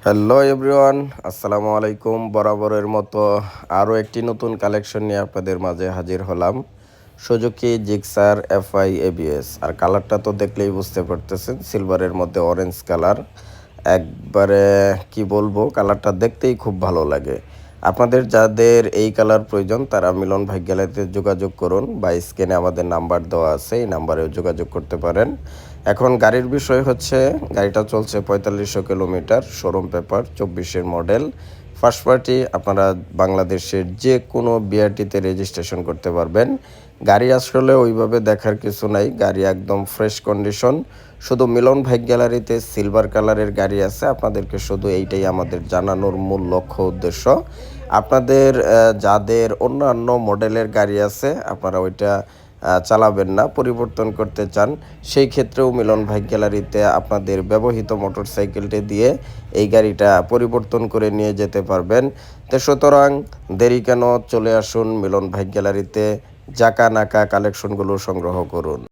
Hello everyone, আসসালামু আলাইকুম। বরাবরের মতো আরও একটি নতুন কালেকশন নিয়ে আপনাদের মাঝে হাজির হলাম। Suzuki Gixxer FI ABS. আর কালারটা তো দেখলেই বুঝতে পারতেছেন, সিলভারের মধ্যে অরেঞ্জ কালার। একবারে কি বলবো, কালারটা দেখতেই খুব ভালো লাগে। আপনাদের যাদের এই কালার প্রয়োজন তারা মিলন ভাই গ্যালারিতে যোগাযোগ করুন, বা স্ক্রিনে আমাদের নাম্বার দেওয়া আছে, এই নাম্বারেও যোগাযোগ করতে পারেন। এখন গাড়ির বিষয় হচ্ছে, গাড়িটা চলছে 4500 কিলোমিটার, শোরুম পেপার, 24-এর মডেল, ফার্স্ট পার্টি। আপনারা বাংলাদেশের যে কোনো বিআরটিতে রেজিস্ট্রেশন করতে পারবেন। গাড়ি আসলে ওইভাবে দেখার কিছু নাই, গাড়ি একদম ফ্রেশ কন্ডিশন। শুধু মিলন ভাই গ্যালারিতে সিলভার কালারের গাড়ি আছে, আপনাদেরকে শুধু এইটাই আমাদের জানানোর মূল লক্ষ্য উদ্দেশ্য। আপনাদের যাদের অন্যান্য মডেলের গাড়ি আছে, আপনারা ওইটা চালাবেন না, পরিবর্তন করতে চান, সেই ক্ষেত্রেও মিলন ভাই গ্যালারিতে আপনাদের ব্যবহৃত মোটরসাইকেলটি দিয়ে এই গাড়িটা পরিবর্তন করে নিয়ে যেতে পারবেন। তো সুতরাং দেরি কেন, চলে আসুন মিলন ভাই গ্যালারিতে, জাকা নাকা কালেকশনগুলো সংগ্রহ করুন।